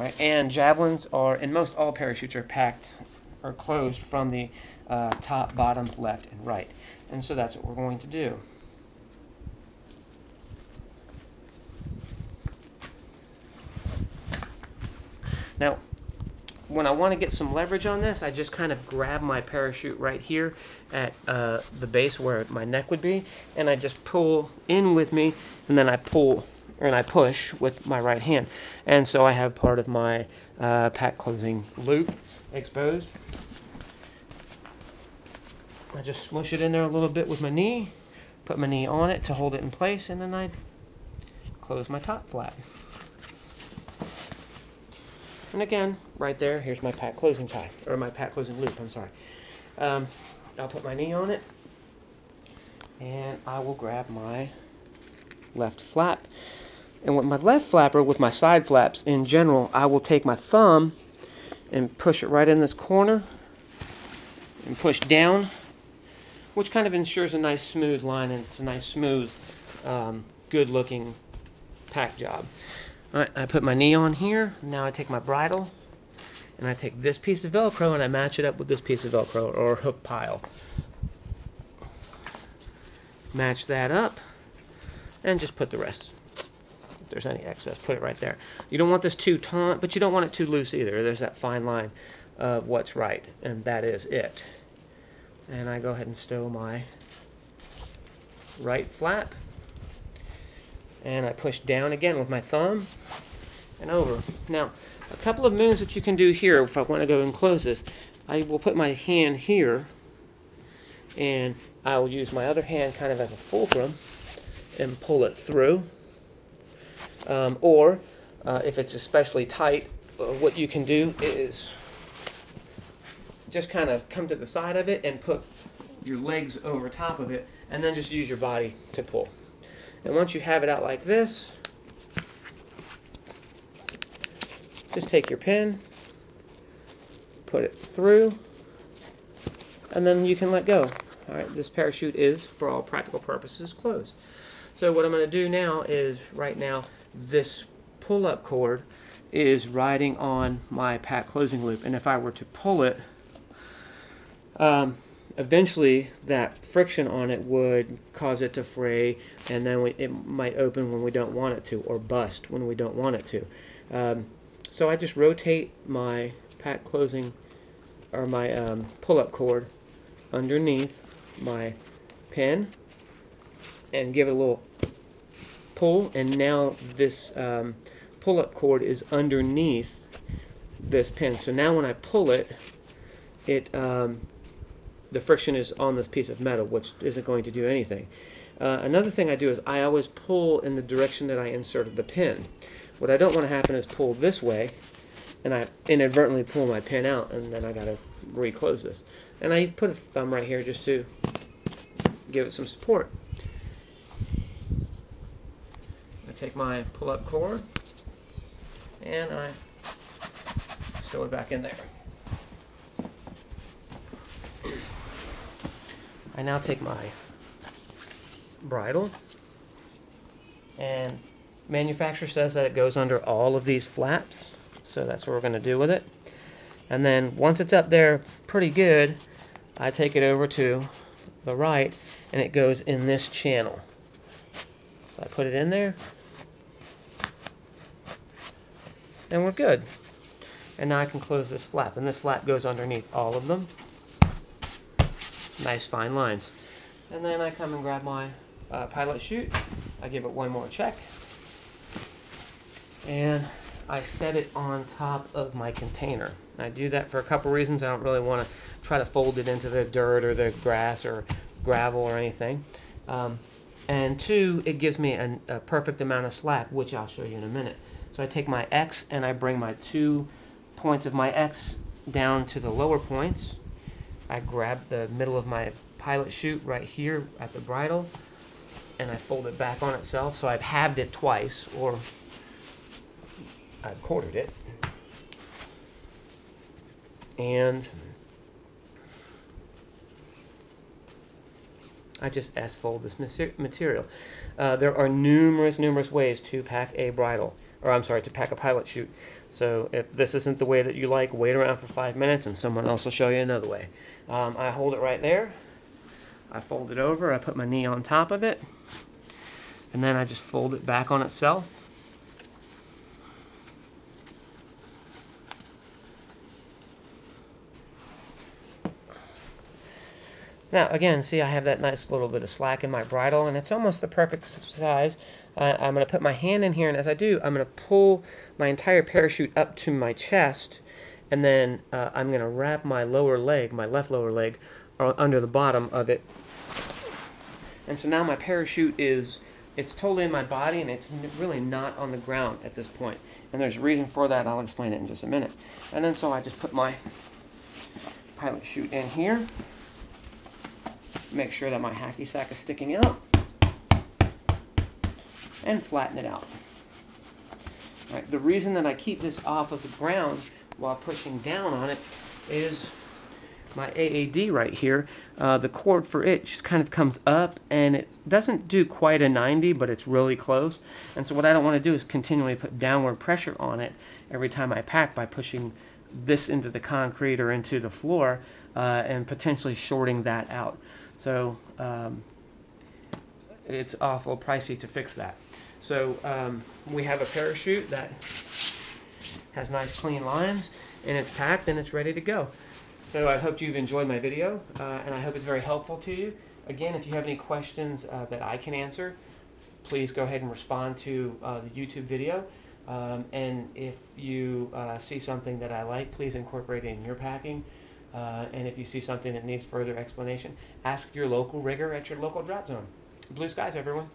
right? And javelins are, and most all parachutes are packed or closed from the top, bottom, left, and right. And so that's what we're going to do. Now, when I want to get some leverage on this, I just kind of grab my parachute right here at the base where my neck would be, and I just pull in with me, and then I pull, and I push with my right hand. And so I have part of my pack closing loop exposed. I just smush it in there a little bit with my knee, put my knee on it to hold it in place, and then I close my top flap. And again, right there, here's my pack closing tie, or my pack closing loop, I'm sorry. I'll put my knee on it, and I will grab my left flap. And with my left flapper, with my side flaps in general, I will take my thumb and push it right in this corner, and push down, which kind of ensures a nice smooth line, and it's a nice smooth, good-looking pack job. Alright, I put my knee on here. Now I take my bridle, and I take this piece of Velcro, and I match it up with this piece of Velcro, or hook pile. Match that up, and just put the rest. If there's any excess, put it right there. You don't want this too taut, but you don't want it too loose either. There's that fine line of what's right, and that is it. And I go ahead and stow my right flap. And I push down again with my thumb and over. Now, a couple of moves that you can do here if I want to go and close this. I will put my hand here, and I will use my other hand kind of as a fulcrum and pull it through. Or if it's especially tight, what you can do is just kind of come to the side of it and put your legs over top of it, and then just use your body to pull. And once you have it out like this, just take your pin, put it through, and then you can let go. Alright, this parachute is, for all practical purposes, closed. So what I'm going to do now is, right now, this pull-up cord is riding on my pack closing loop. And if I were to pull it, eventually that friction on it would cause it to fray, and then it might open when we don't want it to, or bust when we don't want it to. So I just rotate my pack closing, or my pull-up cord underneath my pin and give it a little pull, and now this pull-up cord is underneath this pin. So now when I pull it, the friction is on this piece of metal, which isn't going to do anything. Another thing I do is I always pull in the direction that I inserted the pin. What I don't want to happen is pull this way, and I inadvertently pull my pin out, and then I got to reclose this. And I put a thumb right here just to give it some support. I take my pull-up cord, and I stow it back in there. I now take my bridle, and manufacturer says that it goes under all of these flaps, so that's what we're going to do with it. And then once it's up there pretty good, I take it over to the right, and it goes in this channel. So I put it in there, and we're good. And now I can close this flap, and this flap goes underneath all of them. Nice fine lines. And then I come and grab my pilot chute. I give it one more check, and I set it on top of my container. I do that for a couple reasons. I don't really want to try to fold it into the dirt or the grass or gravel or anything. And two, it gives me a perfect amount of slack, which I'll show you in a minute. So I take my X and I bring my 2 points of my X down to the lower points. I grab the middle of my pilot chute right here at the bridle, and I fold it back on itself. So I've halved it twice, or I've quartered it. And I just S-fold this material. There are numerous ways to pack a bridle. or I'm sorry, to pack a pilot chute. So if this isn't the way that you like, wait around for 5 minutes and someone else will show you another way. I hold it right there. I fold it over, I put my knee on top of it, and then I just fold it back on itself. Now, again, see, I have that nice little bit of slack in my bridle, and it's almost the perfect size. I'm going to put my hand in here, and as I do, I'm going to pull my entire parachute up to my chest, and then I'm going to wrap my lower leg, my left lower leg, under the bottom of it. And so now my parachute it's totally in my body, and it's really not on the ground at this point. And there's a reason for that. I'll explain it in just a minute. And then so I just put my pilot chute in here. Make sure that my hacky sack is sticking out, and flatten it out. All right, the reason that I keep this off of the ground while pushing down on it is my AAD right here. The cord for it just kind of comes up, and it doesn't do quite a 90, but it's really close. And so what I don't want to do is continually put downward pressure on it every time I pack by pushing this into the concrete or into the floor and potentially shorting that out. So it's awful pricey to fix that. So we have a parachute that has nice clean lines, and it's packed and it's ready to go. So I hope you've enjoyed my video, and I hope it's very helpful to you. Again, if you have any questions that I can answer, please go ahead and respond to the YouTube video. And if you see something that I like, please incorporate it in your packing. And if you see something that needs further explanation, ask your local rigger at your local drop zone. Blue skies, everyone.